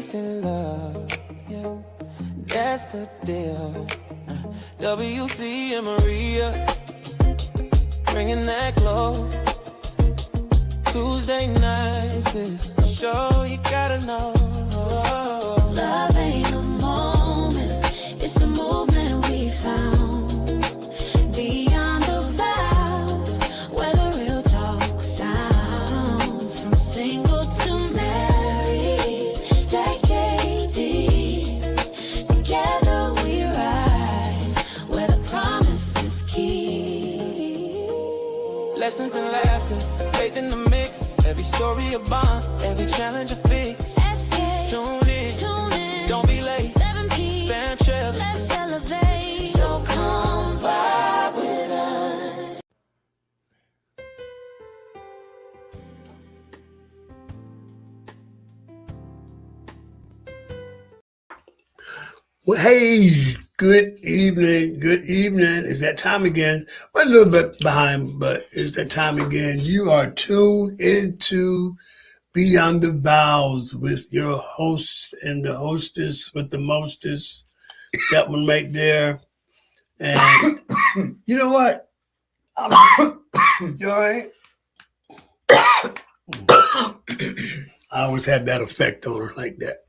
faith in love, yeah, that's the deal. WC and Maria, bringing that glow. Tuesday nights is the show you gotta know. Love ain't a moment, it's a movement we found. Beyond the vows, where the real talk sounds. From single to married, decades deep. Together we rise, where the promise is key. Lessons in laughter, faith in the mix. Every story a bond, every challenge a fix. SKST, Tune in, don't be late. 7 p.m. Fan trip. Let's elevate. So come vibe with us. Well, hey, good evening. Good evening. It's that time again. We're a little bit behind, but it's that time again. You are tuned into Beyond the Vows with your host and the hostess with the mostest. That one right there. And you know what? You all right? I always had that effect on her like that.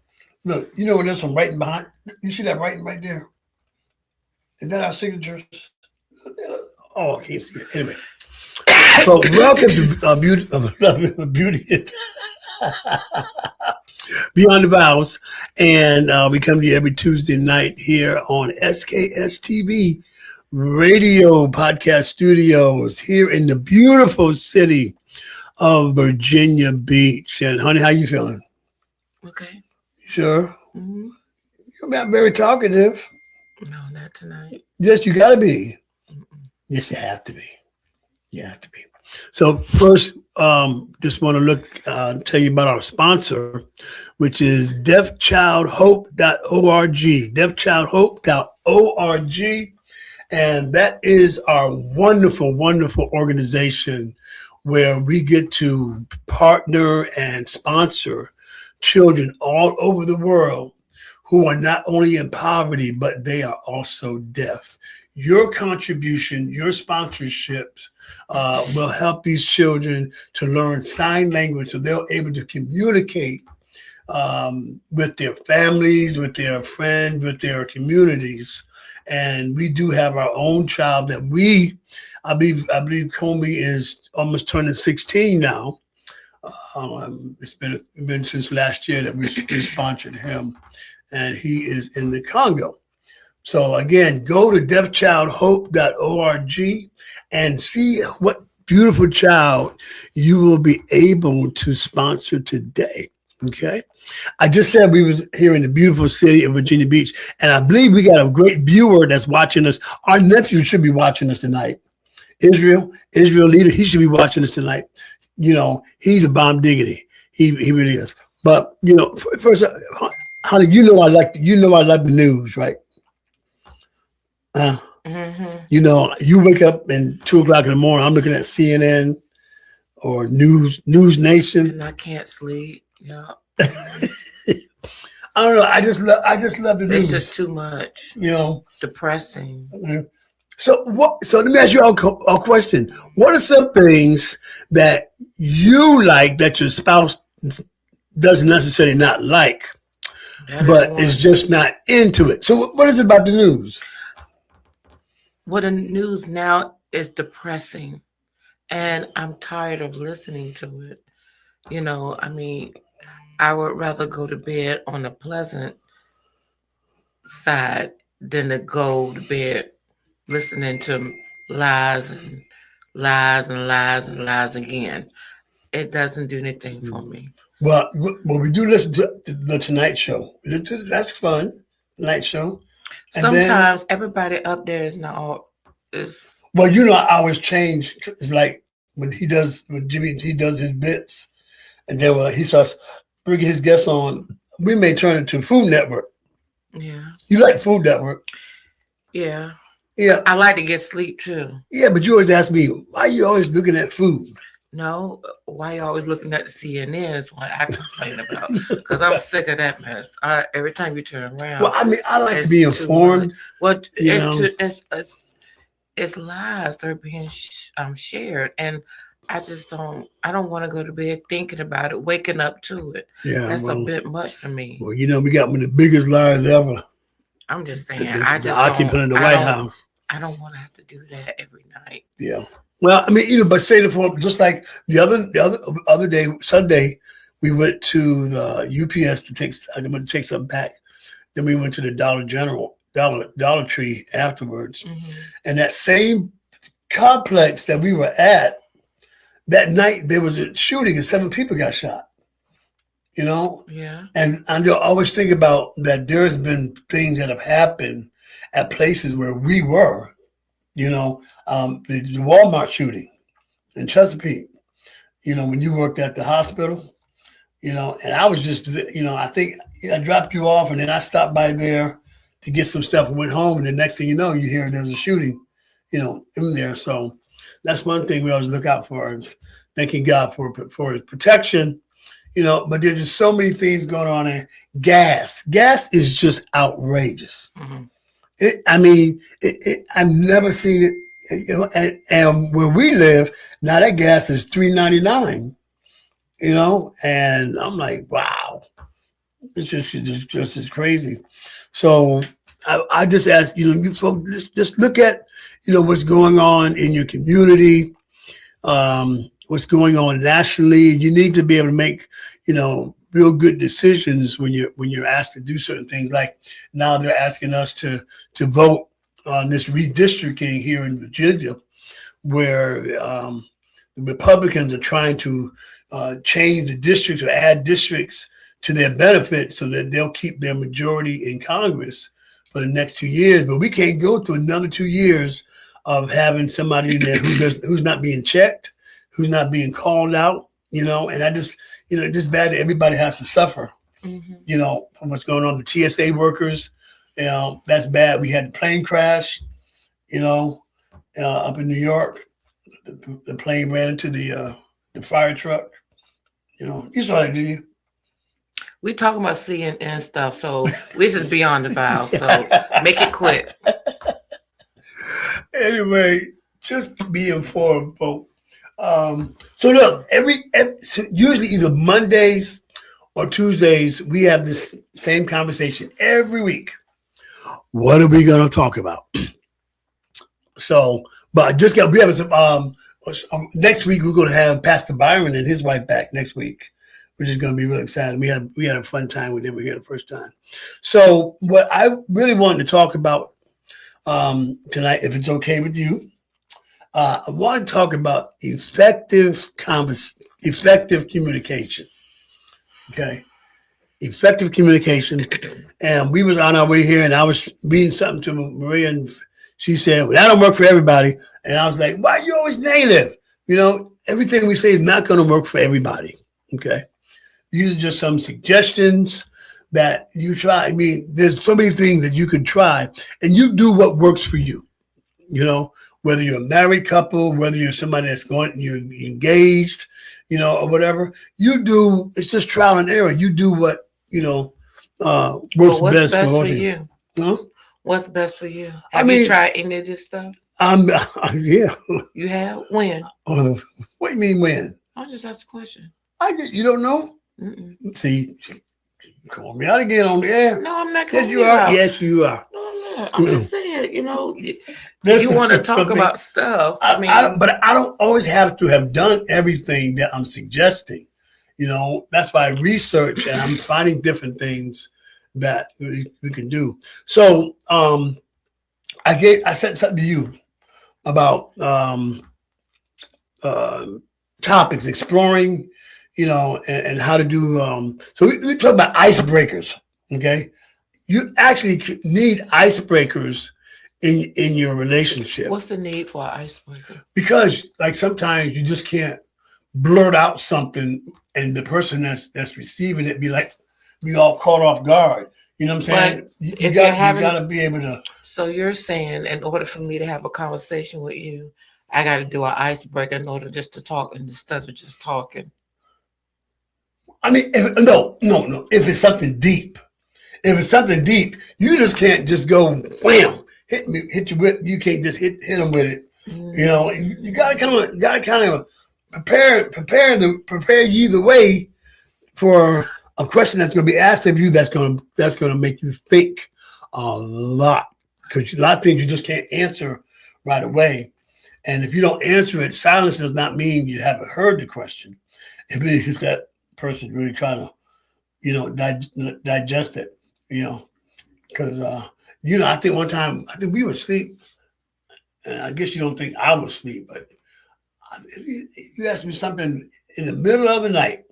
Look, you know when there's some writing behind, you see that writing right there? Is that our signatures? Oh, I can't see it. Anyway. So welcome to Beauty Beyond the Vows. And we come to you every Tuesday night here on SKST TV Radio Podcast Studios here in the beautiful city of Virginia Beach. And honey, how you feeling? Okay. Sure. Mm-hmm. You're not very talkative. No, not tonight. Yes, you gotta be. Mm-mm. Yes, you have to be. You have to be. So first, just want to tell you about our sponsor, which is deafchildhope.org. Deafchildhope.org. And that is our wonderful, wonderful organization where we get to partner and sponsor children all over the world who are not only in poverty, but they are also deaf. Your contribution, your sponsorships will help these children to learn sign language so they're able to communicate with their families, with their friends, with their communities. And we do have our own child that I believe Comey is almost turning 16 now. It's been since last year that we sponsored him, and he is in the Congo. So again, go to deafchildhope.org and see what beautiful child you will be able to sponsor today. Okay. I just said we was here in the beautiful city of Virginia Beach, and I believe we got a great viewer that's watching us. Our nephew should be watching us tonight. Israel leader, he should be watching us tonight. You know, he's a bomb diggity. He really is. But you know, first, honey, I like the news, right? You know, you wake up and 2:00 in the morning. I'm looking at CNN or News Nation, And I can't sleep. Yeah. I don't know. I just love the news. It's just too much. You know, Depressing. So let me ask you a question. What are some things that you like that your spouse doesn't necessarily not like, but is just not into it? So what is it about the news? Well, the news now is depressing, and I'm tired of listening to it. You know, I mean, I would rather go to bed on the pleasant side than to go to bed listening to lies and lies and lies and lies again. It doesn't do anything for me. Well, we do listen to the Tonight Show. That's fun, Tonight Show. And sometimes everybody up there is not all is. Well, you know, I always change. It's like when Jimmy does his bits, and then when he starts bringing his guests on, we may turn it to Food Network. Yeah. You like Food Network? Yeah. Yeah. I like to get sleep too. Yeah, but you always ask me, why are you always looking at food? No, why you always looking at the CNN is what I complain about because I'm sick of that mess. Every time you turn around, Well, I mean, I like to it's be too much. informed. Well, You know, it's lies. They're being shared, and I just don't. I don't want to go to bed thinking about it, waking up to it. yeah. That's a Well, bit much for me. well, we got one of the biggest liars ever. I'm just saying. The occupant of the White House. I don't want to have to do that every night. Yeah. Well, I mean, but say the form, just like the other day, Sunday, we went to the UPS I went to take something back. Then we went to the Dollar Tree afterwards. Mm-hmm. And that same complex that we were at, that night there was a shooting and 7 people got shot. Yeah. And I always think about that there's been things that have happened at places where we were, the Walmart shooting in Chesapeake, when you worked at the hospital, and I was just, I think I dropped you off and then I stopped by there to get some stuff and went home. And the next thing you know, you hear there's a shooting, in there. So that's one thing we always look out for, is thanking God for his protection, but there's just so many things going on there. Gas is just outrageous. Mm-hmm. I've never seen it, and where we live now, that gas is $3.99. And I'm like, wow, it's just as crazy. So I just ask you folks, just look at what's going on in your community, what's going on nationally. You need to be able to make real good decisions when you're asked to do certain things. Like now they're asking us to vote on this redistricting here in Virginia, where the Republicans are trying to change the districts or add districts to their benefit so that they'll keep their majority in Congress for the next 2 years. But we can't go through another 2 years of having somebody in there who's not being checked, who's not being called out, and I just, it's just bad that everybody has to suffer, Mm-hmm. from what's going on. The TSA workers, that's bad. We had the plane crash, up in New York. The plane ran into the fire truck. You saw that, didn't you? We talking about CNN stuff, so this is beyond the Vows. So make it quick. Anyway, just be informed, folks. So look, so usually either Mondays or Tuesdays, we have this same conversation every week. What are we going to talk about? So, but we have some, next week we're going to have Pastor Byron and his wife back next week, which is going to be really exciting. We had a fun time when they were here the first time. So what I really wanted to talk about tonight, if it's okay with you, I want to talk about effective communication. Okay, effective communication. And we was on our way here, and I was reading something to Maria, and she said, "Well, that don't work for everybody." And I was like, "Why you always negative? Everything we say is not going to work for everybody." Okay, these are just some suggestions that you try. I mean, there's so many things that you could try, and you do what works for you. Whether you're a married couple, whether you're somebody you're engaged, or whatever, you do. It's just trial and error. You do what works What's best for you? Huh? What's best for you? Have you tried any of this stuff? Yeah. You have? When? What do you mean when? I'll just ask a question. You don't know? Mm-mm. See, call me out again on the air. No, I'm not Yes, calling you are. out. Yes, you are. No, I'm not. I'm just saying, you Listen, want to talk about stuff. but I don't always have to have done everything that I'm suggesting. That's why I research and I'm finding different things that we can do. So I said something to you about topics, exploring, and how to do. So we talk about icebreakers. Okay, you actually need icebreakers in your relationship. What's the need for an icebreaker? Because like sometimes you just can't blurt out something, and the person that's receiving it be all caught off guard. You know what I'm saying? But You got to be able to. So you're saying, in order for me to have a conversation with you, I got to do an icebreaker in order just to talk instead of just talking. I mean, no. If it's something deep, you just can't just go wham, hit you with. You can't just hit them with it. You know, you gotta kind of prepare you the way for a question that's going to be asked of you. That's going to make you think a lot, because a lot of things you just can't answer right away. And if you don't answer it, silence does not mean you haven't heard the question. It means that person's really trying to, you know, digest it, you know, because, you know, I think one time, we were asleep, and I guess you don't think I was asleep, but you asked me something in the middle of the night,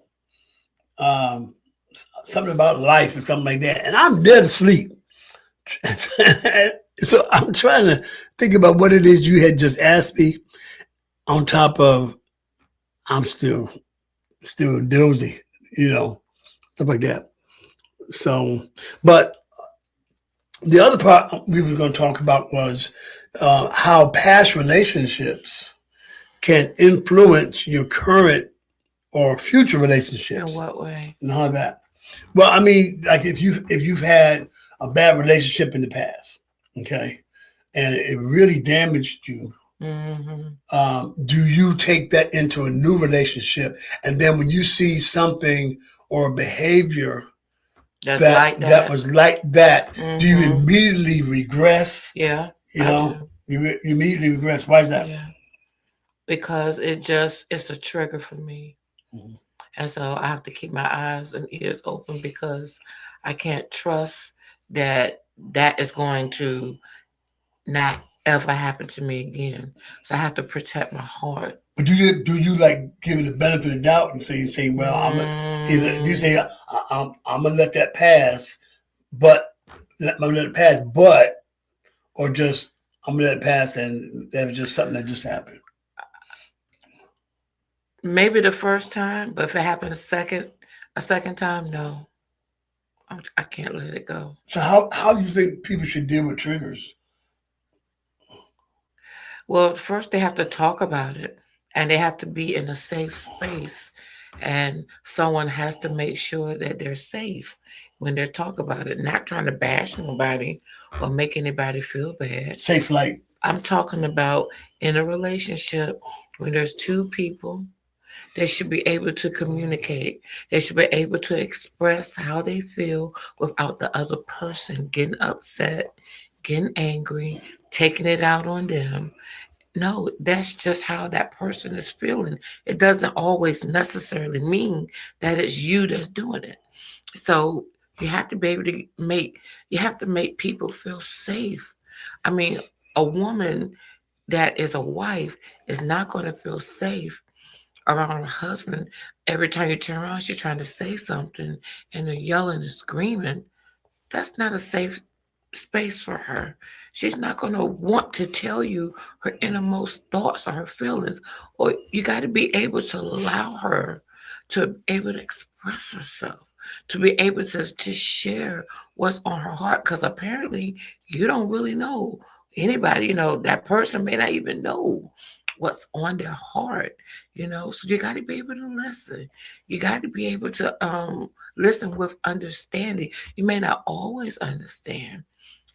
something about life or something like that, and I'm dead asleep. So I'm trying to think about what it is you had just asked me, on top of I'm still dozy, you know, stuff like that. So, but the other part we were going to talk about was how past relationships can influence your current or future relationships. In what way? And how that. Well, I mean, like if you've had a bad relationship in the past, okay, and it really damaged you, do you take that into a new relationship? And then when you see something or behavior that was like that, do you immediately regress? Yeah. You know, you immediately regress. Why is that? Yeah. Because it's a trigger for me. And so I have to keep my eyes and ears open, because I can't trust that is going to not ever happen to me again. So I have to protect my heart. But do you like give it the benefit of the doubt and say, well, I'm gonna let that pass, but or just I'm gonna let it pass, and that was just something that just happened. Maybe the first time, but if it happens a second time, no, I can't let it go. So how do you think people should deal with triggers? Well, first they have to talk about it, and they have to be in a safe space, and someone has to make sure that they're safe when they talk about it, not trying to bash nobody or make anybody feel bad. Safe, like? I'm talking about in a relationship when there's two people. They should be able to communicate. They should be able to express how they feel without the other person getting upset, getting angry, taking it out on them. No, that's just how that person is feeling. It doesn't always necessarily mean that it's you that's doing it. So you have to be able to make people feel safe. I mean, a woman that is a wife is not going to feel safe around her husband. Every time you turn around, she's trying to say something and they're yelling and screaming. That's not a safe space for her. She's not going to want to tell you her innermost thoughts or her feelings. Or you got to be able to allow her to be able to express herself, to be able to share what's on her heart. Because apparently you don't really know anybody. You know, that person may not even know what's on their heart, you know. So you got to be able to listen. You got to be able to listen with understanding. You may not always understand,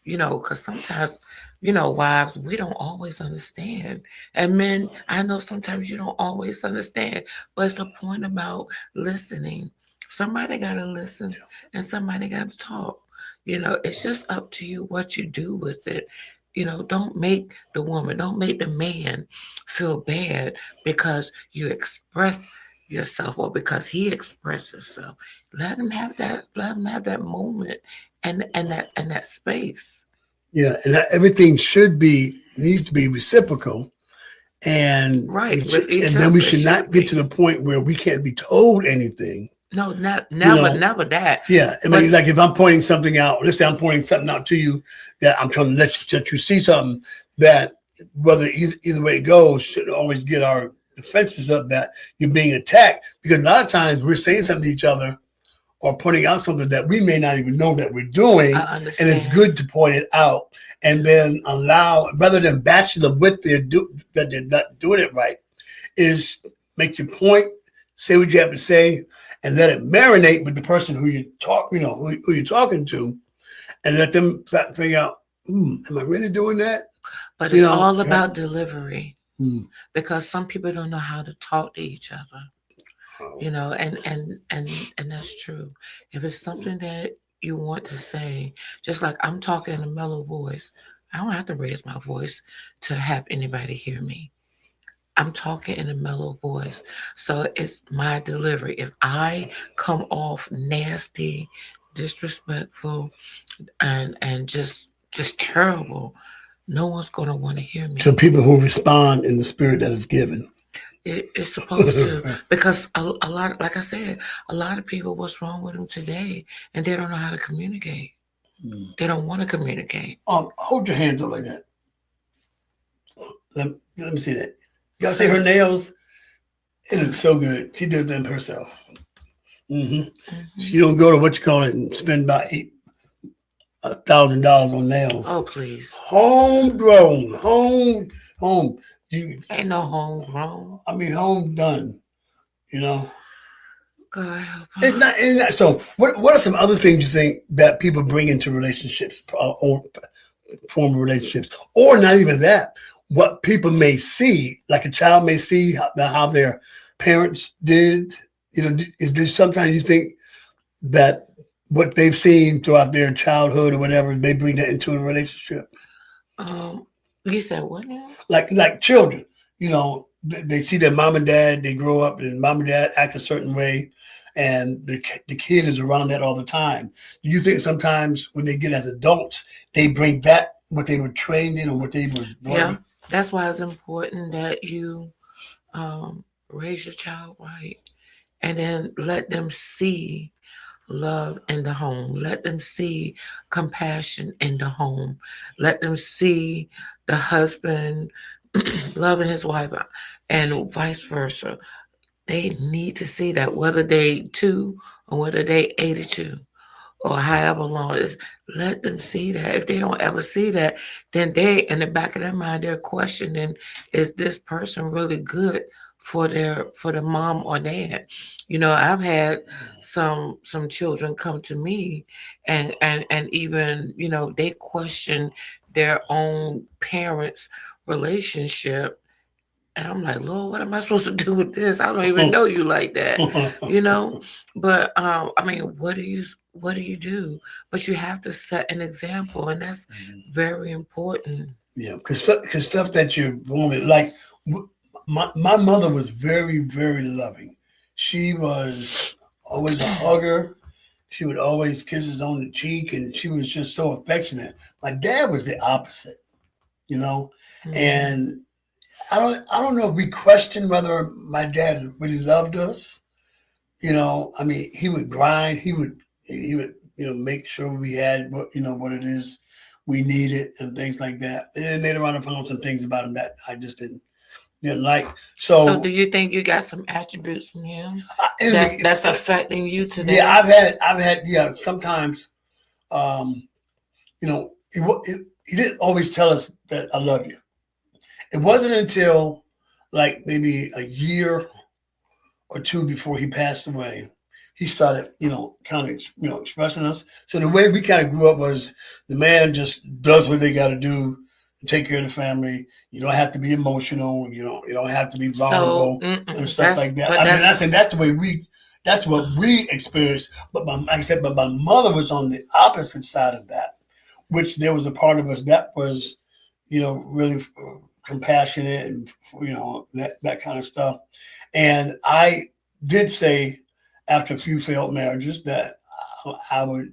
you know, because sometimes, you know, wives, we don't always understand. And men, I know sometimes you don't always understand, but it's a point about listening. Somebody got to listen and somebody got to talk. You know, it's just up to you what you do with it. You know, don't make the man feel bad because you express yourself or because he expresses himself. Let him have that moment and that space. Yeah, and everything needs to be reciprocal. And right, with each and other, then we should not get to the point where we can't be told anything. No, never that. Yeah, I mean, like if I'm pointing something out, let's say I'm pointing something out to you that I'm trying to let you see something that, whether either way it goes, should always get our defenses up that you're being attacked, because a lot of times we're saying something to each other, or pointing out something that we may not even know that we're doing. I understand. And it's good to point it out and then allow, rather than bashing them with that they're not doing it right, is make your point, say what you have to say, and let it marinate with the person who you talk, who you're talking to, and let them figure out, am I really doing that? But it's all about delivery, because some people don't know how to talk to each other. And that's true. If it's something that you want to say, just like I'm talking in a mellow voice, I don't have to raise my voice to have anybody hear me. I'm talking in a mellow voice. So it's my delivery. If I come off nasty, disrespectful, and just terrible, no one's going to want to hear me. To people who respond in the spirit that is given. It's supposed to, because a lot, like I said, a lot of people, what's wrong with them today, and they don't know how to communicate. They don't want to communicate. Hold your hands up like that. Let me see that. Y'all see her nails? It looks so good. She did them herself. She don't go to what you call it and spend about $1,000 on nails. Oh, please. Homegrown. Home. Ain't no homegrown. I mean, home done. God help her. It's not. So, what are some other things you think that people bring into relationships or form of relationships, or not even that? What people may see, like a child may see how their parents did. Is there sometimes you think that what they've seen throughout their childhood or whatever, they bring that into a relationship? You said what now? Like children, they see their mom and dad, they grow up and mom and dad act a certain way, and the kid is around that all the time. Do you think sometimes when they get as adults, they bring back what they were trained in or what they were born? Yeah, that's why it's important that you raise your child right, and then let them see love in the home. Let them see compassion in the home. Let them see the husband loving his wife and vice versa. They need to see that, whether they 2 or whether they 82 or however long it is. Let them see that. If they don't ever see that, then they, in the back of their mind, they're questioning, is this person really good for the mom or dad? I've had some children come to me and even, they question their own parents' relationship. And I'm like, Lord, what am I supposed to do with this? I don't even know you like that, But I mean, what do you do? But you have to set an example, and that's very important. Yeah, because stuff that you're born with, like my mother was very, very loving. She was always a hugger. She would always kisses on the cheek, and she was just so affectionate. My dad was the opposite, and I don't know if we question whether my dad really loved us. I mean, he would grind. He would make sure we had what it is we needed and things like that. And then later on, I found some things about him that I just didn't like. So do you think you got some attributes from him that's affecting you today? Yeah, I've had. Sometimes, he didn't always tell us that I love you. It wasn't until like maybe a year or 2 before he passed away, he started, kind of, expressing us. So the way we kind of grew up was the man just does what they got to do to take care of the family. You don't have to be emotional. You don't have to be vulnerable and stuff like that. I mean, that's what we experienced. But like I said, my mother was on the opposite side of that, which there was a part of us that was, really compassionate and, that kind of stuff. And I did say after a few failed marriages that I would,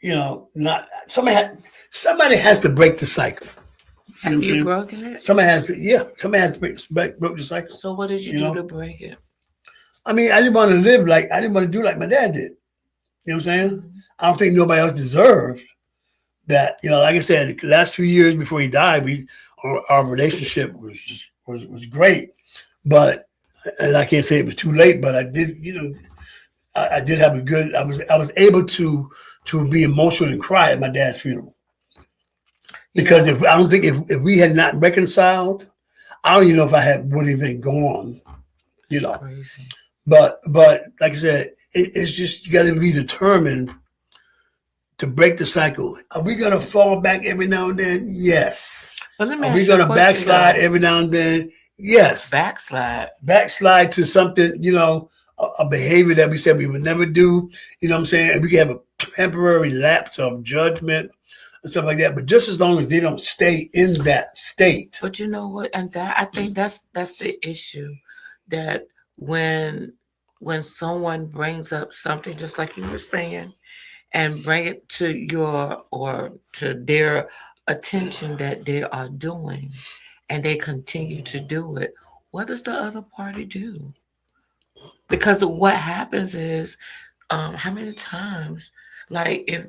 not somebody has to break the cycle. Have you broken it? Somebody has to break the cycle. So what did you do to break it? I mean, I didn't want to do like my dad did. You know what I'm saying? Mm-hmm. I don't think nobody else deserved that. Like I said, the last 2 years before he died, our relationship was great. But, and I can't say it was too late, but I did, I did have a good. I was able to be emotional and cry at my dad's funeral because if I don't think if we had not reconciled, I don't even know if I would have even gone. You It's know, crazy. but like I said, it's just you got to be determined to break the cycle. Are we gonna fall back every now and then? Yes. But let me Are we ask you a gonna question, backslide though. every now and then? Yes. Backslide. Backslide to something, a behavior that we said we would never do. You know what I'm saying? And we can have a temporary lapse of judgment and stuff like that. But just as long as they don't stay in that state. But you know what? And that I think that's the issue, that when someone brings up something just like you were saying, and bring it to their attention that they are doing, and they continue to do it, what does the other party do? Because what happens is, how many times, like if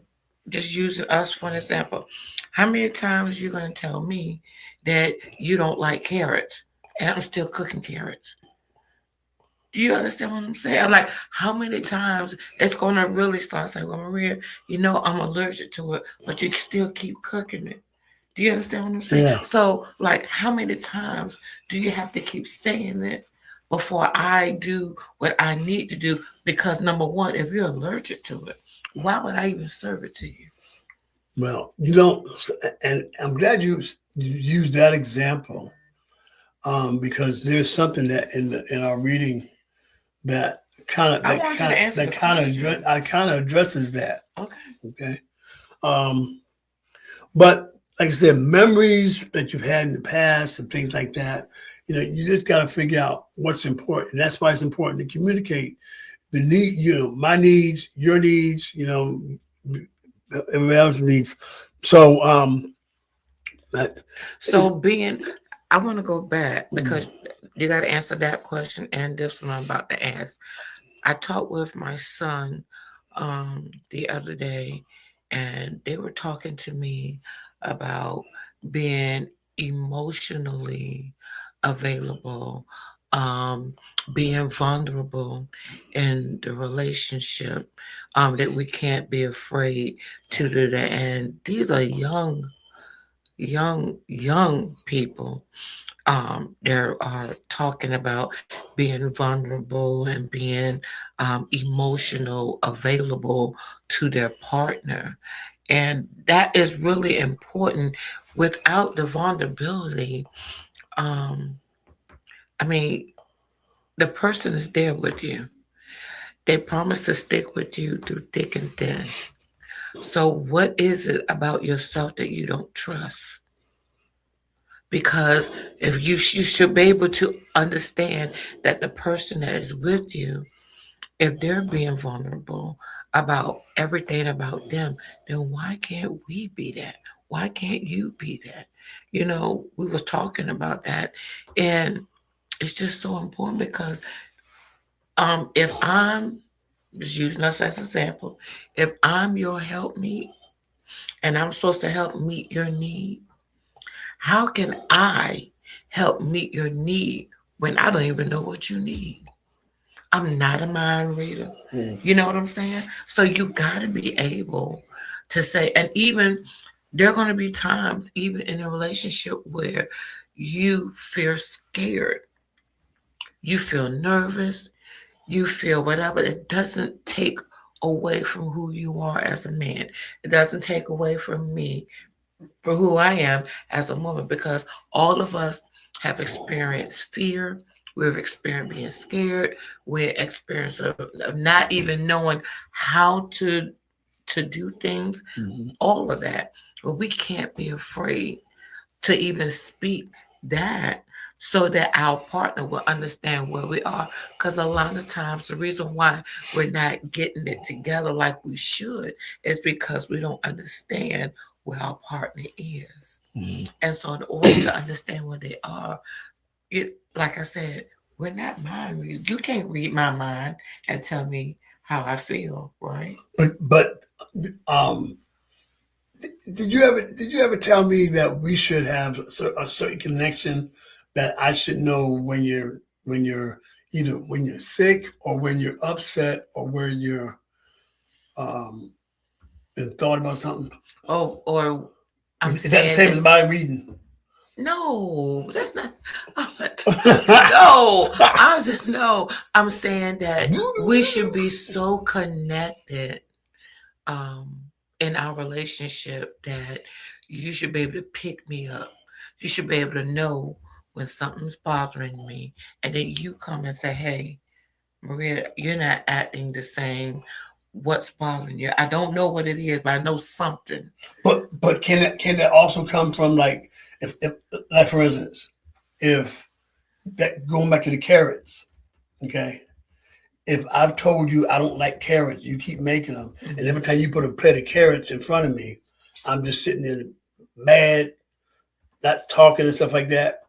just using us for an example, how many times you gonna tell me that you don't like carrots and I'm still cooking carrots? Do you understand what I'm saying? I'm like, how many times it's gonna really start saying, well, Maria, I'm allergic to it, but you still keep cooking it. Do you understand what I'm saying? Yeah. So, like, how many times do you have to keep saying it before I do what I need to do? Because number one, if you're allergic to it, why would I even serve it to you? Well, you don't, and I'm glad you used that example because there's something that in our reading that I want you to answer the question. kind of addresses that. Okay. Okay. But like I said, memories that you've had in the past and things like that, you just got to figure out what's important. And that's why it's important to communicate the need, my needs, your needs, everybody else's needs. So, I want to go back because you got to answer that question and this one I'm about to ask. I talked with my son the other day, and they were talking to me about being emotionally available, being vulnerable in the relationship, that we can't be afraid to do that. And these are young people. They are talking about being vulnerable and being emotional available to their partner, and that is really important. Without the vulnerability, I mean, the person is there with you. They promise to stick with you through thick and thin. So what is it about yourself that you don't trust? Because if you should be able to understand that the person that is with you, if they're being vulnerable about everything about them, then why can't we be that? Why can't you be that? We was talking about that, and it's just so important because if I'm just using us as an example, if I'm your helpmeet and I'm supposed to help meet your need, how can I help meet your need when I don't even know what you need? I'm not a mind reader. You know what I'm saying? So you got to be able to say, and even there are going to be times, even in a relationship, where you feel scared, you feel nervous, you feel whatever. It doesn't take away from who you are as a man. It doesn't take away from me for who I am as a woman, because all of us have experienced fear. We've experienced being scared. We're experienced of not even knowing how to do things. All of that, but we can't be afraid to even speak that, so that our partner will understand where we are. Because a lot of times the reason why we're not getting it together like we should is because we don't understand where our partner is. And so in order to understand where they are, like I said, we're not mind readers. You can't read my mind and tell me how I feel, right? but did you ever tell me that we should have a certain connection, that I should know when you're either when you're sick or when you're upset or when you're been thought about something? Oh, or I'm Is that the saying same that as my reading? no, that's not. No, no. I'm saying that we should be so connected um, in our relationship that you should be able to pick me up. You should be able to know when something's bothering me, and then you come and say, "Hey, Maria, you're not acting the same. What's bothering you? I don't know what it is, but I know something." But can that also come from like if like for instance, if that going back to the carrots, okay? If I've told you I don't like carrots, you keep making them, and every time you put a plate of carrots in front of me, I'm just sitting there mad, not talking and stuff like that,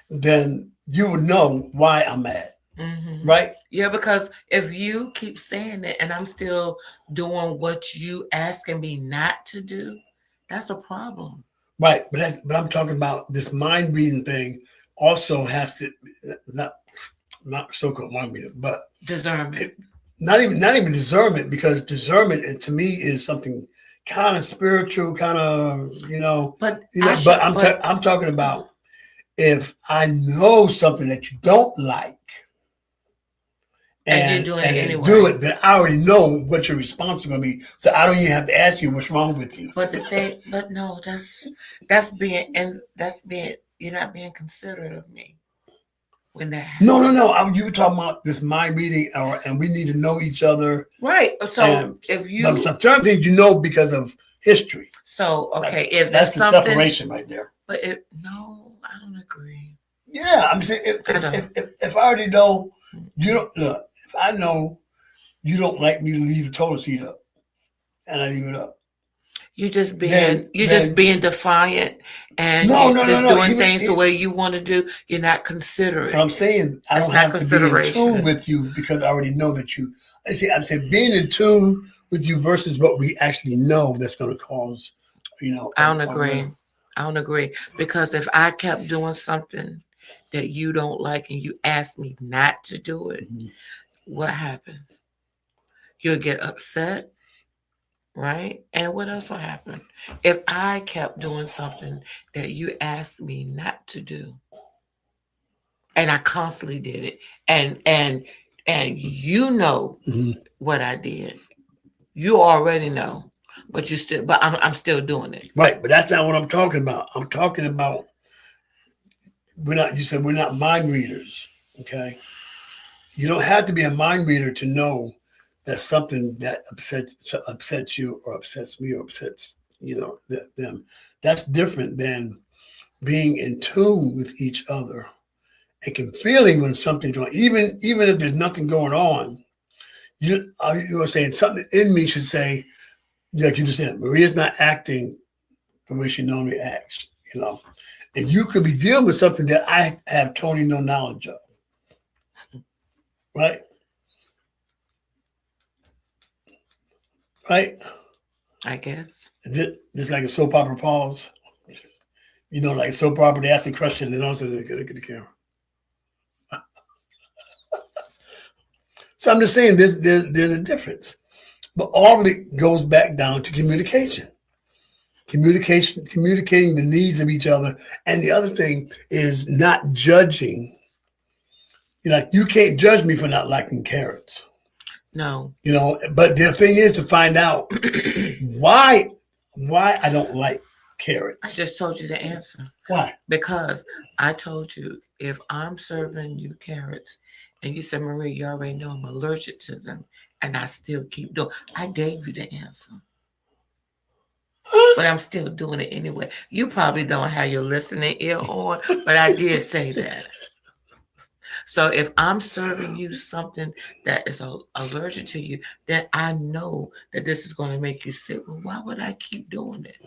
then you would know why I'm mad, right? Yeah, because if you keep saying it and I'm still doing what you asking me not to do, that's a problem. Right. But I'm talking about this mind reading thing also has to not not so called mind reading, but Discernment. not even discernment, because discernment to me is something kind of spiritual, kind of But But I'm talking about if I know something that you don't like and you're doing it then anyway. do it, then I already know what your response is going to be. So I don't even have to ask you what's wrong with you. But the thing, but no, that's being you're not being considerate of me when that happens. No. You were talking about this mind reading, and we need to know each other. Right. So And, if you but certain things you know because of history. so okay, if That's there's the something separation right there. but no, I don't agree. Yeah, I'm saying if I already know you don't look, if I know you don't like me to leave the toilet seat up, and I leave it up. You're just Then being defiant and no, you're just no. doing Even, things the way you want to do. You're not considerate. But I'm saying I That's don't not have to be in consideration. tune with you because I already know that you. I'm saying being in tune with you versus what we actually know that's going to cause, I don't agree. I don't agree because if I kept doing something that you don't like and you ask me not to do it, what happens? You'll get upset, right? And what else will happen? If I kept doing something that you asked me not to do, and I constantly did it, and you know what I did, you already know, but I'm still doing it. Right, but that's not what I'm talking about. I'm talking about we're not. You said we're not mind readers, okay? You don't have to be a mind reader to know that something that upsets you or upsets me or upsets them. That's different than being in tune with each other and can feeling when something's wrong, even if there's nothing going on. You were saying something in me should say, like you just said, Maria's not acting the way she normally acts, and you could be dealing with something that I have totally no knowledge of, right? Right? I guess. Just like a soap opera pause. Like a soap opera, they ask a question and also they look at the camera. So I'm just saying there's a difference. But all of it goes back down to communication. Communicating the needs of each other. And the other thing is not judging. You can't judge me for not liking carrots. No. But the thing is to find out why I don't like carrots. I just told you the answer. Why? Because I told you if I'm serving you carrots and you said, Maria, you already know I'm allergic to them, and I still keep doing, I gave you the answer. But I'm still doing it anyway. You probably don't have your listening ear on, but I did say that. So if I'm serving you something that is allergic to you, then I know that this is going to make you sick. Well, why would I keep doing it?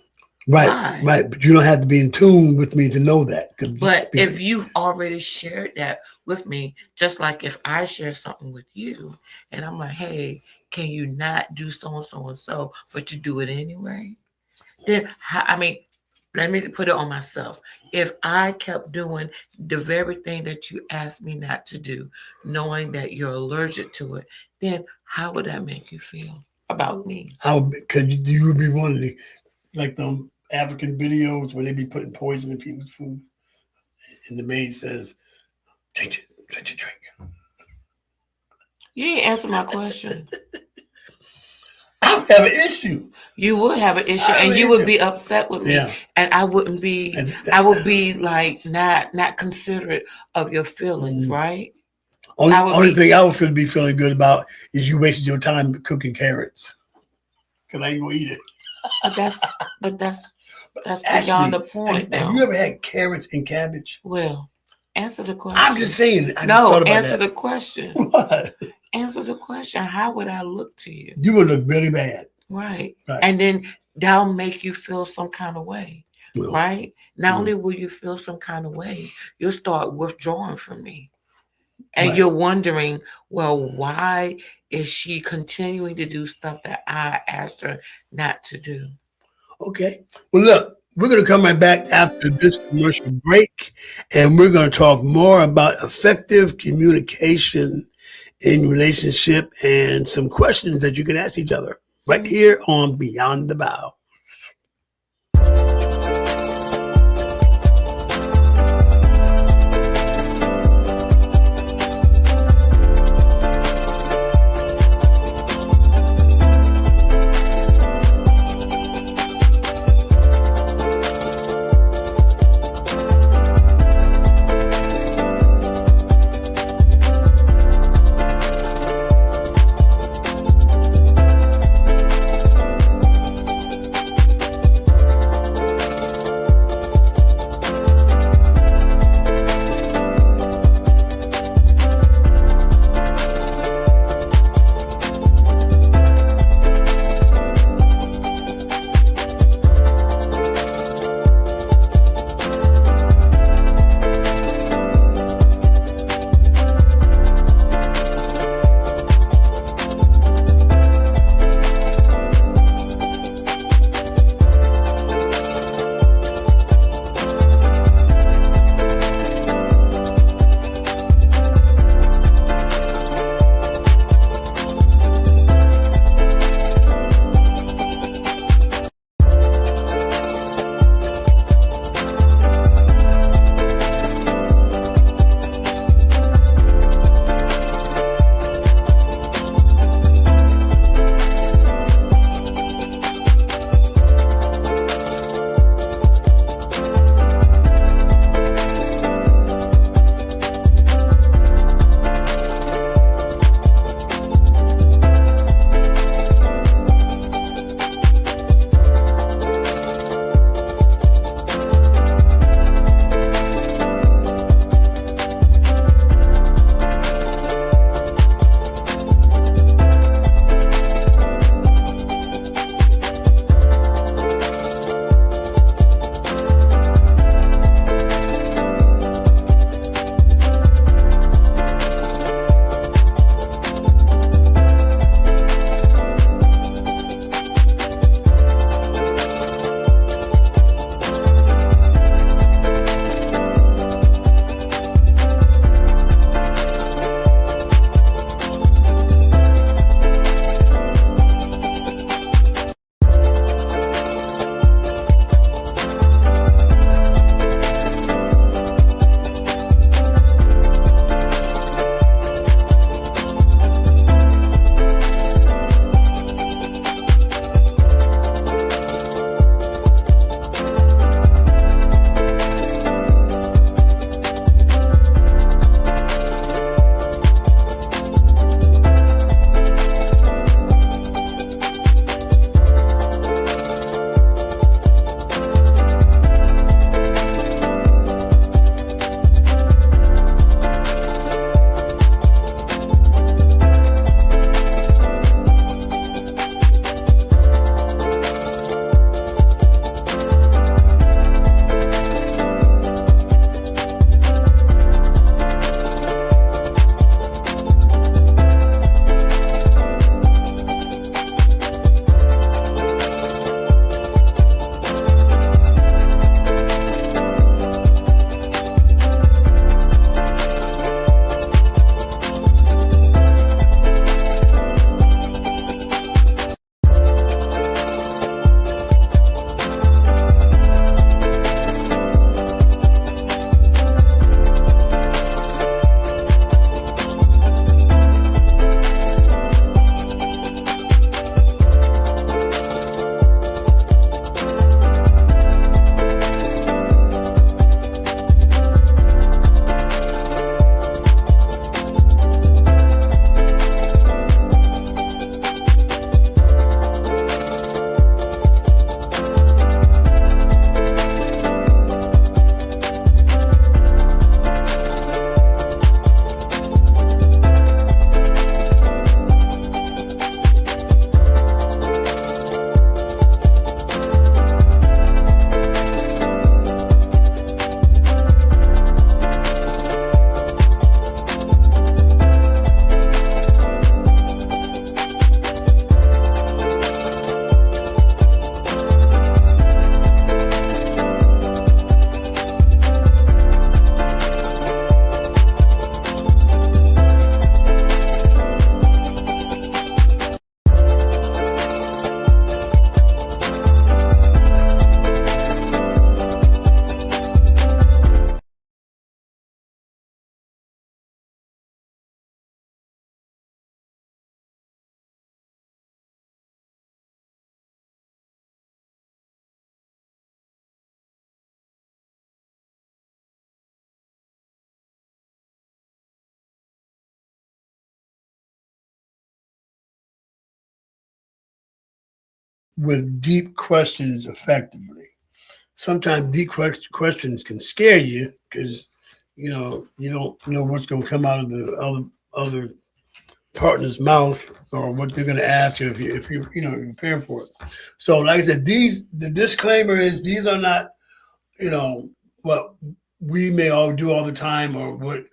Right, Why? right. But you don't have to be in tune with me to know that. But if you've already shared that with me, just like if I share something with you and I'm like, hey, can you not do so and so, but you do it anyway? Then, let me put it on myself. if I kept doing the very thing that you asked me not to do, knowing that you're allergic to it, then how would that make you feel about me? Because you would be one of the, like them African videos where they be putting poison in people's food, and the maid says, "Change it, let you drink." You ain't answer my question. I would have an issue. You would have an issue, and you would be upset with me, and I wouldn't be. I would be like not considerate of your feelings, right? Only thing I would be feeling good about is you wasted your time cooking carrots, because I ain't gonna eat it. But that's Actually, beyond the point. Have you ever had carrots and cabbage? Well, answer the question. I'm just saying. Answer the question. What? Answer the question. How would I look to you? You would look really bad. Right. And then that'll make you feel some kind of way. Well, right? Not only will you feel some kind of way, you'll start withdrawing from me. And you're wondering, well, why is she continuing to do stuff that I asked her not to do? Okay. Well, look, we're going to come right back after this commercial break, and we're going to talk more about effective communication in relationship and some questions that you can ask each other right here on Beyond the Vows. with deep questions effectively. Sometimes deep questions can scare you because you don't know what's going to come out of the other partner's mouth or what they're going to ask you if you you're prepared for it. So, like I said, the disclaimer is these are not what we may all do all the time or what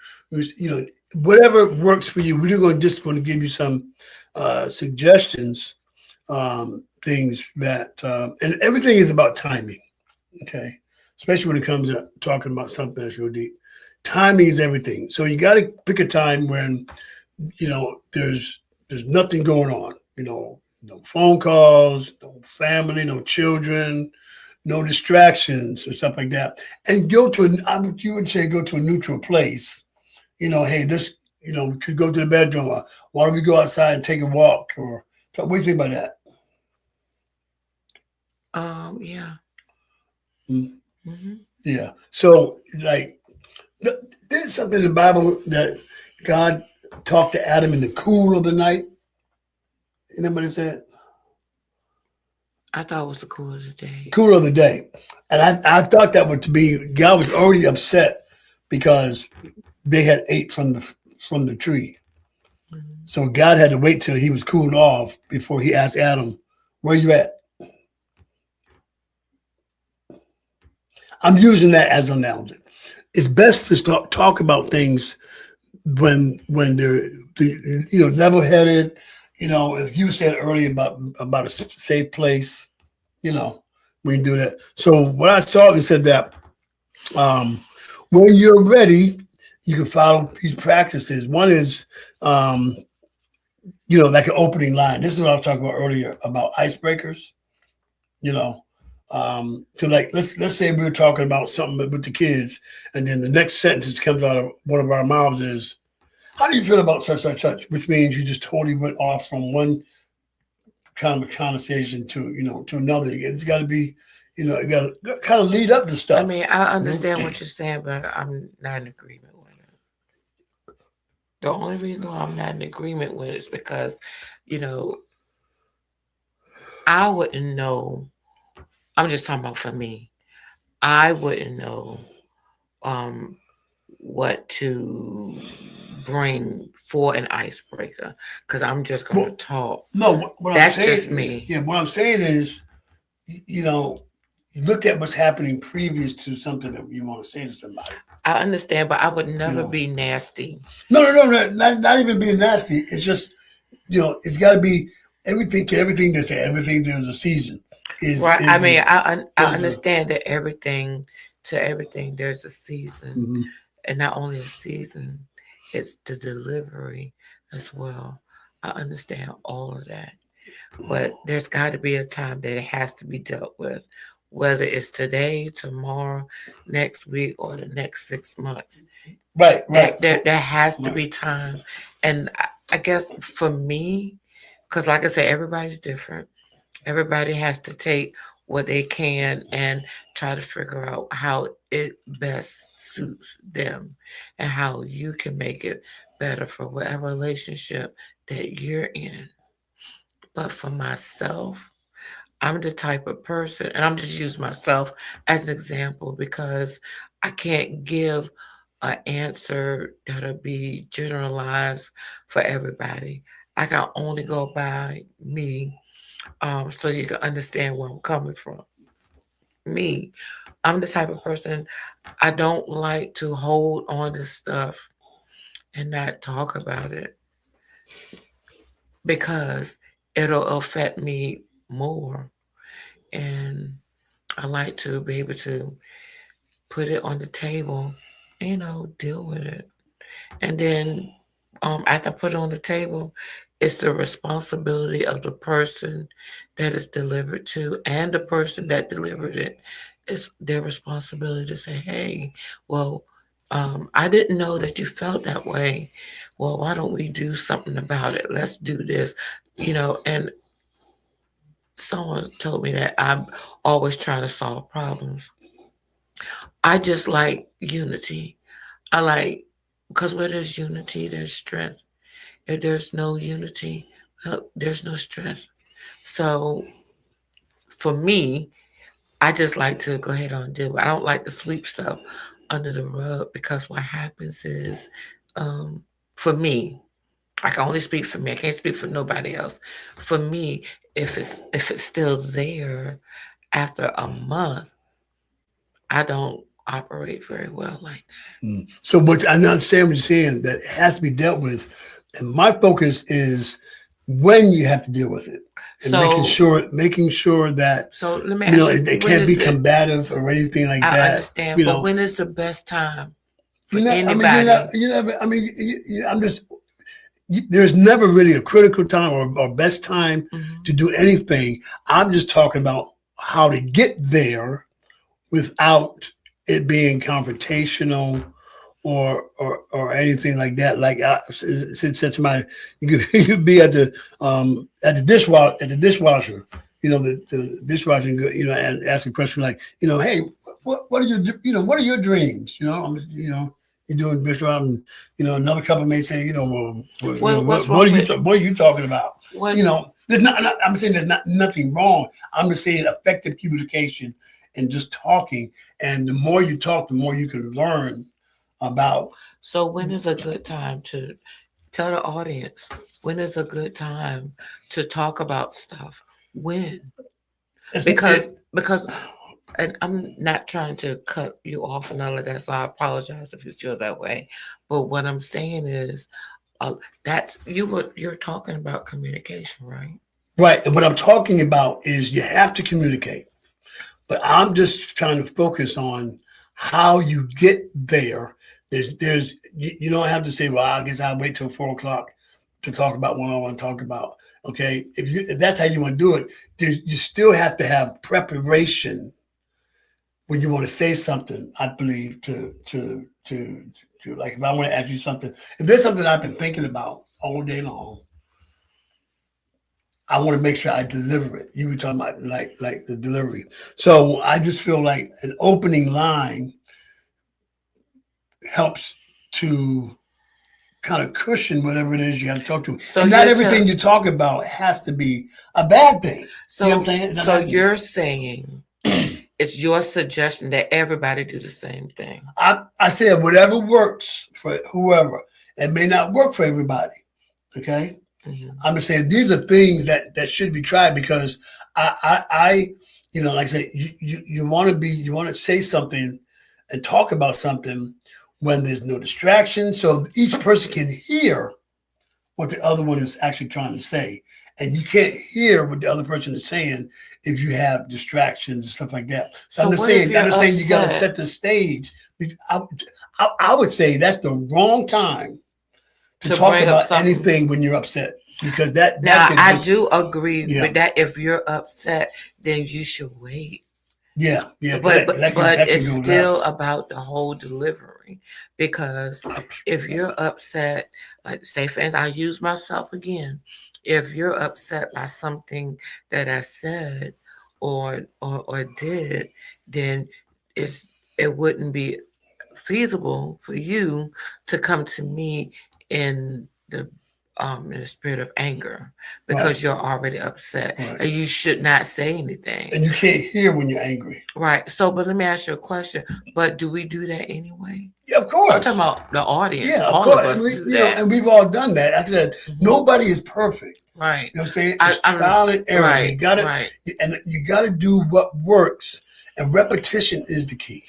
whatever works for you. We're going just going to give you some suggestions, things that and everything is about timing. Okay, especially when it comes to talking about something that's real deep. Timing is everything. So you got to pick a time when there's nothing going on. No phone calls, no family, no children, no distractions or stuff like that. And you would say go to a neutral place. Hey, this, we could go to the bedroom. Or why don't we go outside and take a walk? Or what do you think about that? Yeah. Mm-hmm. Yeah. So, like, there's something in the Bible that God talked to Adam in the cool of the night. Anybody said? I thought it was the cool of the day. Cool of the day. And I thought that would be God was already upset because they had ate from the tree. Mm-hmm. So God had to wait till he was cooled off before he asked Adam, "Where you at?" I'm using that as an analogy. It's best to talk about things when they're level headed. As you said earlier about a safe place. When you do that. So what I saw, it said that when you're ready, you can follow these practices. One is, like an opening line. This is what I was talking about earlier about icebreakers. So like let's say we were talking about something with the kids, and then the next sentence that comes out of one of our mouths is, "How do you feel about such?" Which means you just totally went off from one kind of conversation to another. It's got to be, it got to kind of lead up to stuff. I mean, I understand what you're saying, but I'm not in agreement with it. The only reason why I'm not in agreement with it is because, I wouldn't know. I'm just talking about for me. I wouldn't know what to bring for an icebreaker because I'm just going to talk. No, that's just me. Yeah, what I'm saying is, you look at what's happening previous to something that you want to say to somebody. I understand, but I would never be nasty. No, not even being nasty. It's just, it's got to be everything to everything. They say everything there's a season. Right. I mean, I understand that everything to everything there's a season, mm-hmm. and not only a season, it's the delivery as well. I understand all of that, but there's got to be a time that it has to be dealt with, whether it's today, tomorrow, next week, or the next 6 months. Right. There has to be time, and I guess for me, because like I said, everybody's different. Everybody has to take what they can and try to figure out how it best suits them and how you can make it better for whatever relationship that you're in. But for myself, I'm the type of person, and I'm just using myself as an example because I can't give an answer that'll be generalized for everybody. I can only go by me. So you can understand where I'm coming from. Me, I'm the type of person, I don't like to hold on to stuff and not talk about it because it'll affect me more. And I like to be able to put it on the table, deal with it. And then after I put it on the table, it's the responsibility of the person that is delivered to and the person that delivered it. It's their responsibility to say, hey, well, I didn't know that you felt that way. Well, why don't we do something about it? Let's do this, and someone told me that I'm always trying to solve problems. I just like unity. Because where there's unity, there's strength. If there's no unity, well, there's no strength. So for me, I just like to go ahead and do it. I don't like to sweep stuff under the rug because what happens is, for me, I can only speak for me. I can't speak for nobody else. For me, if it's still there after a month, I don't operate very well like that. So, what I understand what you're saying, that it has to be dealt with, and my focus is when you have to deal with it, and making sure that So let me you ask know you, it when can't be is it? combative or anything like I that. understand, You but know, when is the best time for you're not, I mean, anybody? you're not. I mean, I'm just. There's never really a critical time or best time Mhm. to do anything. I'm just talking about how to get there without it being confrontational or anything like that. Like I said to somebody, you could be at the dishwasher, you know, the dishwasher, you know, and ask a question like, you know, hey, what are what are your dreams? You know, you know. You're doing dishwasher, and you know another couple may say, you know, well, you know, What's what wrong are you with what are you talking about? what? You know, I'm saying there's nothing wrong. I'm just saying effective communication and just talking. And the more you talk, the more you can learn about. So when is a good time to tell the audience? When is a good time to talk about stuff? When? Because and I'm not trying to cut you off and all of that, so I apologize if you feel that way. But what I'm saying is, that's you're talking about communication, right? Right. And what I'm talking about is you have to communicate. But I'm just trying to focus on how you get there. You don't have to say, well, I guess I'll wait till 4 o'clock to talk about what I want to talk about. Okay. If that's how you want to do it, you still have to have preparation when you want to say something, I believe, to like if I want to ask you something, if there's something I've been thinking about all day long, I want to make sure I deliver it. You were talking about like the delivery. So I just feel like an opening line helps to kind of cushion whatever it is you got to talk to. So And not everything you talk about has to be a bad thing. So, you know what I'm saying? so you're saying it's your suggestion that everybody do the same thing. I said whatever works for whoever. It may not work for everybody. Okay. Mm-hmm. I'm just saying these are things that should be tried because I you know, like I said, you want to say something and talk about something when there's no distraction, so each person can hear what the other one is actually trying to say, and you can't hear what the other person is saying if you have distractions and stuff like that. So I'm just saying you got to set the stage. I would say that's the wrong time to talk about anything when you're upset. Because I do agree with that. If you're upset, then you should wait. Yeah. But it's still about the whole delivery. Because if you're upset, like say for instance, I'll use myself again. If you're upset by something that I said or did, then it wouldn't be feasible for you to come to me in the spirit of anger because you're already upset and you should not say anything. And you can't hear when you're angry. Right. So, but let me ask you a question. But do we do that anyway? Yeah, of course. I'm talking about the audience. Yeah, all of us do that. And we've all done that. I said, nobody is perfect. Right. You know what I'm saying? It's trial and error. Right, you gotta do what works. And repetition is the key.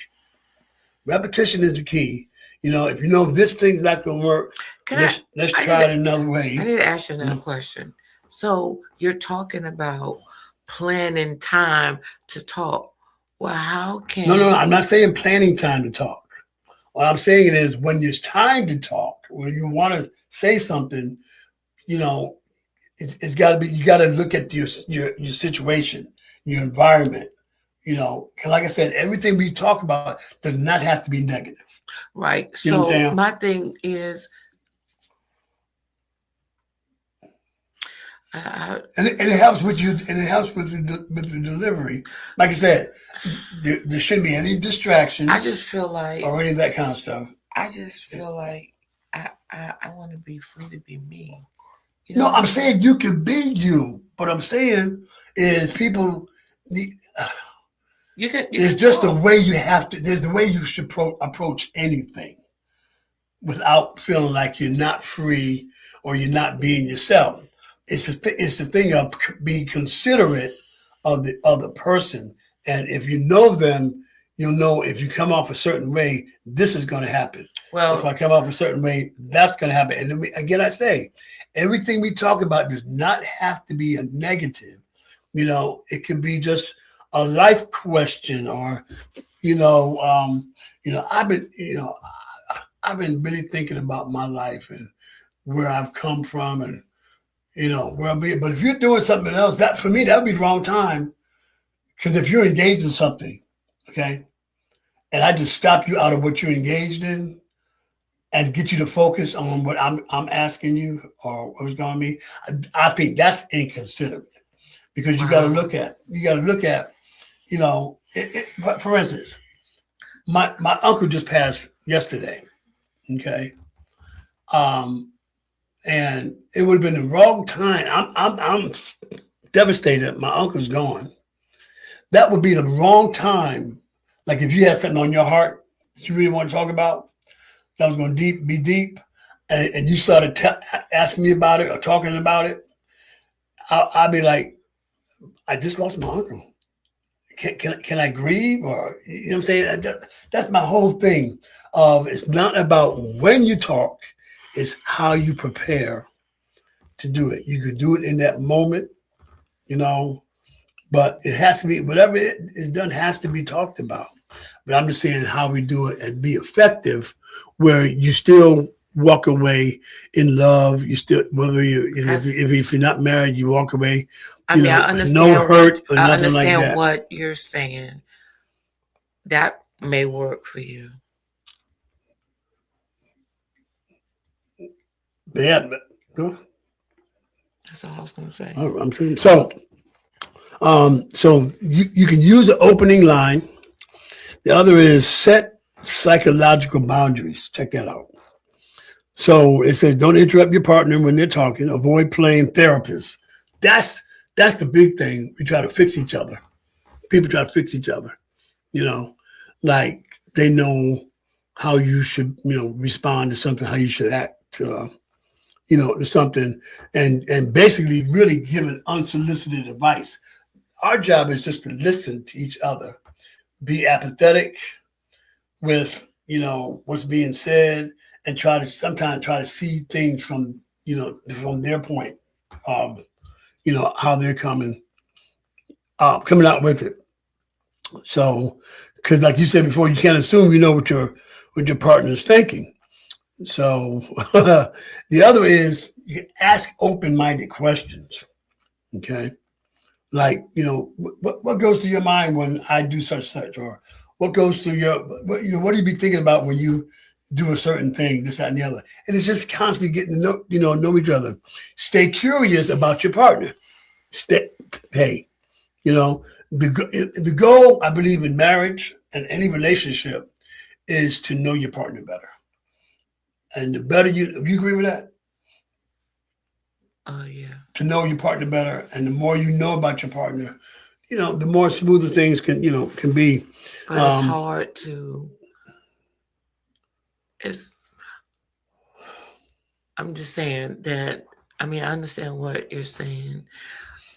Repetition is the key. You know, if you know this thing's not gonna work, let's try it another way. I need to ask you another question. So you're talking about planning time to talk. Well, how can No, I'm not saying planning time to talk. What I'm saying is when there's time to talk, when you want to say something, you know, it's got to be. You got to look at your situation, your environment. You know, like I said, everything we talk about does not have to be negative. Right. So my thing is, and it helps with you, and it helps with the delivery. Like I said, there shouldn't be any distractions. I just feel like, or any of that kind of stuff. I just feel like I want to be free to be me. You know, I'm saying you can be you, but I'm saying is people there's just a way you have to. There's the way you should approach anything without feeling like you're not free or you're not being yourself. It's the thing of being considerate of the other person, and if you know them, you'll know if you come off a certain way, this is going to happen. Well, if I come off a certain way, that's going to happen. And then again, I say, everything we talk about does not have to be a negative. It could be just a life question, or I've been really thinking about my life and where I've come from, and where I'll be. But if you're doing something else, that for me, that would be the wrong time. Because if you're engaged in something, okay, and I just stop you out of what you're engaged in and get you to focus on what I'm asking you or what's going to be, I think that's inconsiderate. Because you got to look at, for instance, my uncle just passed yesterday, okay, and it would have been the wrong time. I'm devastated. My uncle's gone. That would be the wrong time. Like if you had something on your heart that you really want to talk about, that was going to be deep, and you started asking me about it or talking about it, I'd be like, I just lost my uncle. Can I grieve? Or, you know what I'm saying? That's my whole thing. It's not about when you talk, it's how you prepare to do it. You could do it in that moment, but it has to be, whatever is done has to be talked about. But I'm just saying how we do it and be effective, where you still walk away in love. You still, whether if you're not married, you walk away. I understand. No hurt or nothing understand like that. What you're saying. That may work for you. Yeah, but go. That's all I was going to say. Oh, I'm saying so. So you can use the opening line. The other is set psychological boundaries. Check that out. So it says, don't interrupt your partner when they're talking. Avoid playing therapist. That's the big thing. We try to fix each other. People try to fix each other. Like they know how you should, respond to something, how you should act to something, and basically really giving unsolicited advice. Our job is just to listen to each other, be apathetic with, what's being said, and sometimes try to see things from, from their point of, how they're coming out with it. So, because like you said before, you can't assume what your partner is thinking. So the other is you ask open-minded questions. Okay. Like, what goes through your mind when I do such, or what goes through what do you be thinking about when you do a certain thing, this, that, and the other. And it's just constantly getting to know each other. Stay curious about your partner. The goal, I believe, in marriage and any relationship is to know your partner better. And the better you agree with that? Oh, yeah. To know your partner better, and the more you know about your partner, the more smoother things can be. But it's hard to. I'm just saying that. I understand what you're saying,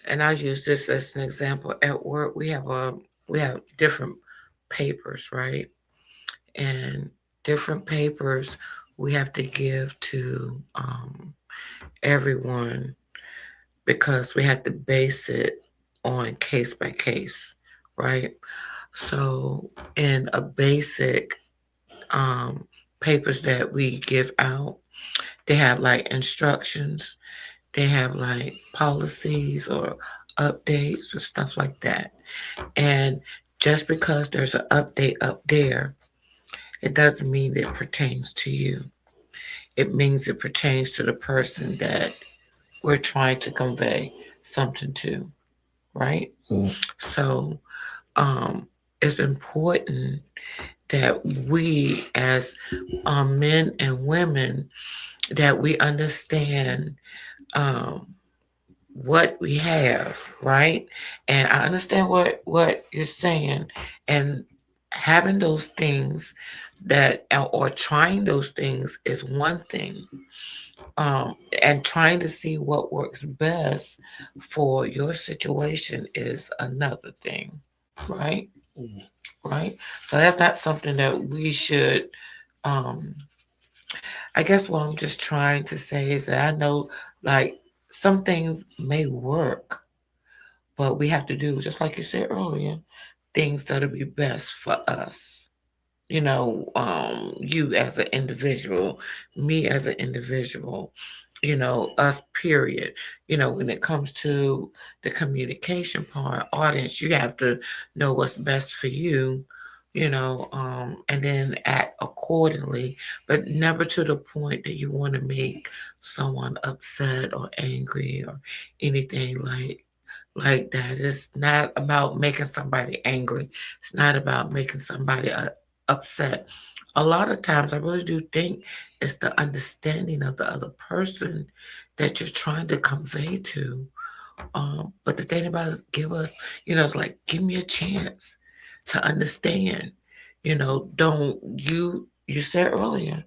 and I use this as an example. At work, we have different papers, right? And different papers we have to give to everyone, because we have to base it on case by case, right? So in a basic papers that we give out, they have like instructions, they have like policies or updates or stuff like that. And just because there's an update up there, it doesn't mean that it pertains to you. It means it pertains to the person that we're trying to convey something to, right? Mm. So it's important that we as men and women, that we understand what we have, right? And I understand what you're saying, and having those things that or trying those things is one thing, and trying to see what works best for your situation is another thing, right? Mhm. Right. So that's not something that we should. um I guess what I'm just trying to say is that I know, like, some things may work, but we have to do, just like you said earlier, things that'll be best for us. You as an individual, me as an individual, us, period. When it comes to the communication part, audience, you have to know what's best for you, and then act accordingly, but never to the point that you want to make someone upset or angry or anything like that. It's not about making somebody angry. It's not about making somebody upset. A lot of times, I really do think it's the understanding of the other person that you're trying to convey to. But the thing about it is, it's like, give me a chance to understand. Don't you said earlier,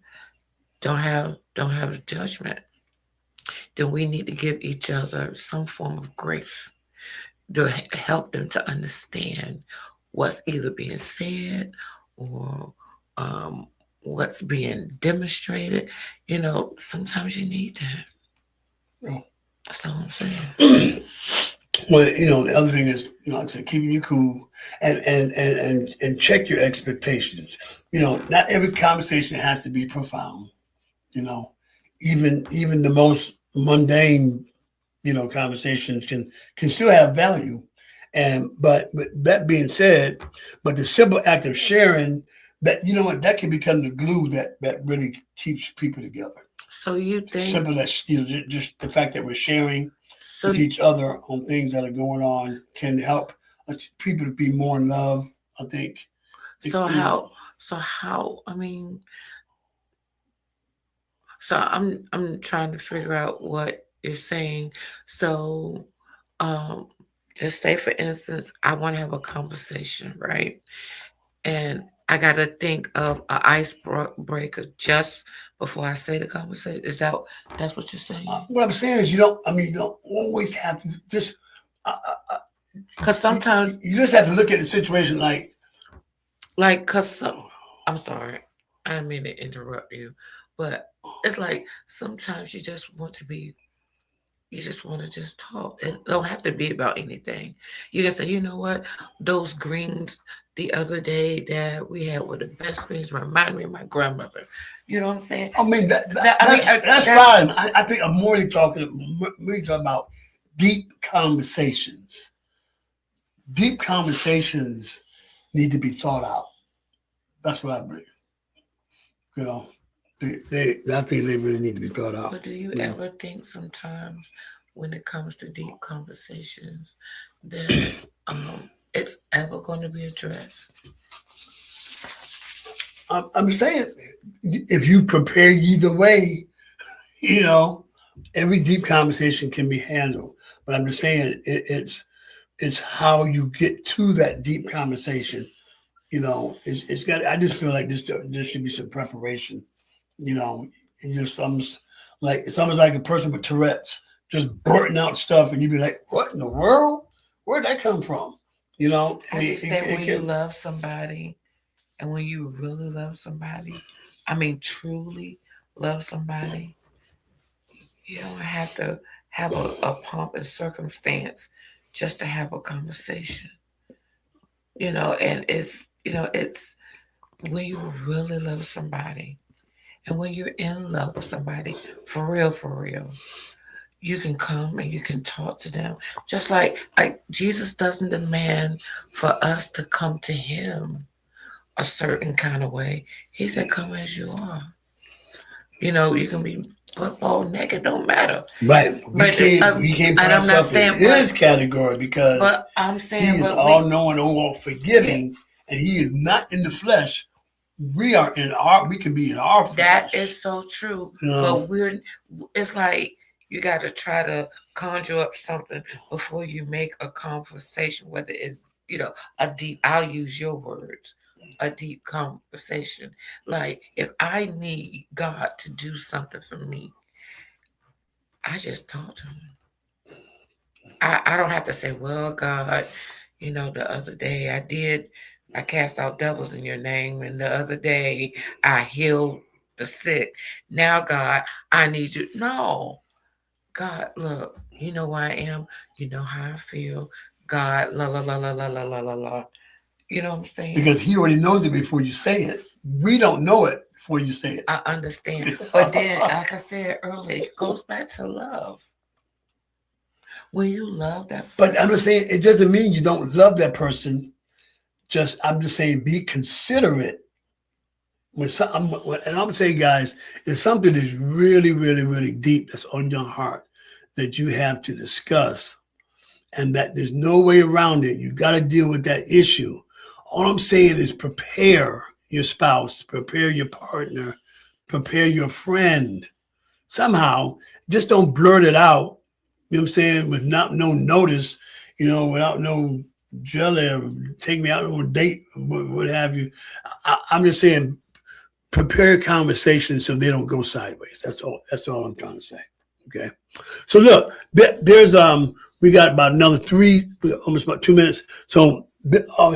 don't have judgment. Then we need to give each other some form of grace to help them to understand what's either being said or what's being demonstrated. Sometimes you need that. Yeah. That's all I'm saying. Well, the other thing is, like I said, keeping you cool and check your expectations. Not every conversation has to be profound. You know, even the most mundane, conversations can still have value. And but that being said, but the simple act of sharing, that that can become the glue that really keeps people together. So you think Simple as just the fact that we're sharing so? with each other on things that are going on can help people to be more in love. I think. So how? So how? I mean, so I'm trying to figure out what you're saying. So, um, just say for instance, I want to have a conversation, right? And I got to think of an icebreaker just before I say the conversation. That's what you're saying? What I'm saying is, you don't always have to just. Because sometimes, you just have to look at the situation like, I'm sorry, I didn't mean to interrupt you, but it's like sometimes you just want to just talk. It don't have to be about anything. You can say, you know what, those greens the other day that we had were the best greens, remind me of my grandmother. You know what I'm saying? I mean, that's that's fine. I think I'm more talking about deep conversations. Deep conversations need to be thought out. That's what I believe. I think they really need to be thought out. But do you ever think sometimes when it comes to deep conversations that it's ever going to be addressed? I'm saying, if you prepare either way, every deep conversation can be handled. But I'm just saying, it's how you get to that deep conversation. It's got. I just feel like there should be some preparation. It's almost like a person with Tourette's just blurting out stuff, and you'd be like, "What in the world? Where'd that come from?" I just think when you love somebody, and when you really love somebody, I mean, truly love somebody, you don't have to have a pomp and circumstance just to have a conversation. And it's when you really love somebody and when you're in love with somebody, for real, you can come and you can talk to them. Just like Jesus doesn't demand for us to come to him a certain kind of way. He said, come as you are. You can be football naked, don't matter. Right. We can't put ourselves in his category because but I'm saying, he is all knowing, all forgiving, and he is not in the flesh. We can be in our flesh. That is so true. But it's like You got to try to conjure up something before you make a conversation, whether it's, a deep, I'll use your words, a deep conversation. Like if I need God to do something for me, I just talk to him. I don't have to say, well, God, the other day I cast out devils in your name, and the other day I healed the sick. Now, God, I need you. No, God, look, you know who I am. You know how I feel. God, la la la la la la la la la. You know what I'm saying? Because he already knows it before you say it. We don't know it before you say it. I understand. But then, like I said earlier, it goes back to love. When you love that person. But I'm just saying, it doesn't mean you don't love that person. I'm just saying, be considerate. And I'm saying, guys, it's something that's really, really, really deep that's on your heart that you have to discuss, and that there's no way around it. You got to deal with that issue. All I'm saying is prepare your spouse, prepare your partner, prepare your friend. Somehow, just don't blurt it out. You know what I'm saying? With no notice, without no jelly, or take me out on a date, what have you. I'm just saying, prepare conversations so they don't go sideways. That's all I'm trying to say. Okay. So look, there's we got about another almost about 2 minutes. So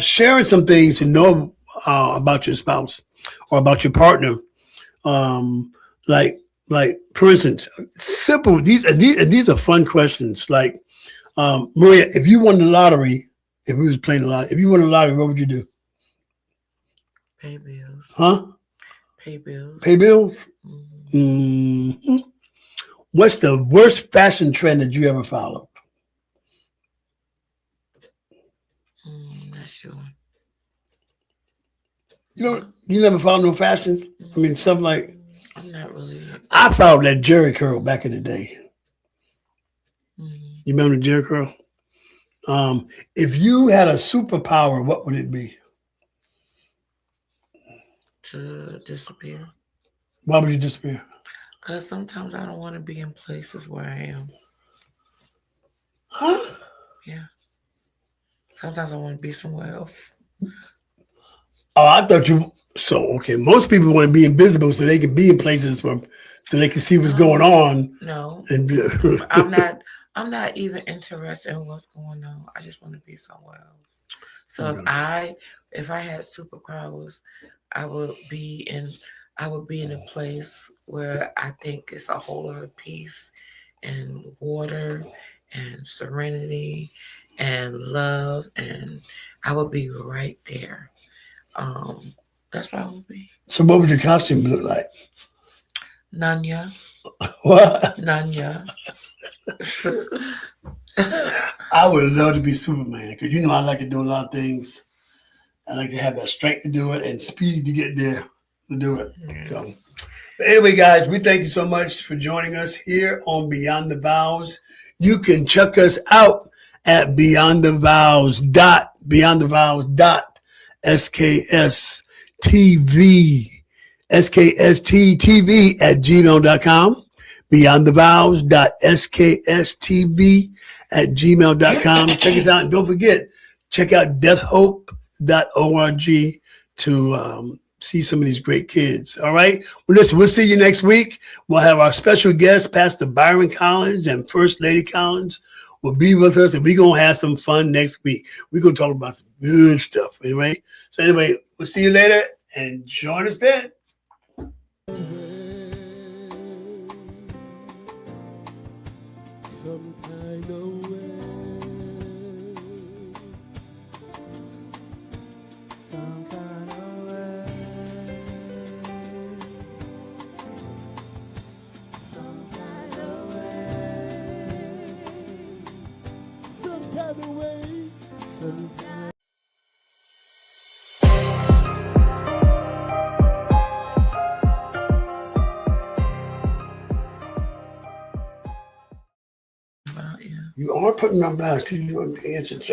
sharing some things to know about your spouse or about your partner, like for instance, simple. These are fun questions. Like Maria, if you won the lottery, if we was playing the lottery, if you won the lottery, what would you do? Pay bills. Huh? Pay bills. Pay bills? Mm-hmm. Mm-hmm. What's the worst fashion trend that you ever followed? Not sure. You never followed no fashion? I mean, stuff like... I'm not really... I followed that Jerry curl back in the day. Mm-hmm. You remember the Jerry curl? If you had a superpower, what would it be? To disappear. Why would you disappear? Because sometimes I don't want to be in places where I am. Huh? Yeah. Sometimes I want to be somewhere else. Oh, I thought you... So, okay. Most people want to be invisible so they can be in places so they can see what's going on. No. And, I'm not even interested in what's going on. I just want to be somewhere else. So if I had superpowers, I would be in a place where I think it's a whole lot of peace and water and serenity and love, and I would be right there. That's what I would be. So what would your costume look like? Nanya. What? Nanya. I would love to be Superman because I like to do a lot of things. I like to have that strength to do it and speed to get there to do it. So, but anyway, guys, we thank you so much for joining us here on Beyond the Vows. You can check us out at skstv@gmail.com. beyondthevows.skstv@gmail.com. Check us out, and don't forget, check out deathhope.org to see some of these great kids. All right. Well, listen, we'll see you next week. We'll have our special guest, Pastor Byron Collins, and First Lady Collins will be with us, and we're going to have some fun next week. We're going to talk about some good stuff. Anyway, so anyway, we'll see you later, and join us then. Some kind of way. Some kind of way. Some kind of way. Some kind of way. Some kind You are putting my blast because you answered.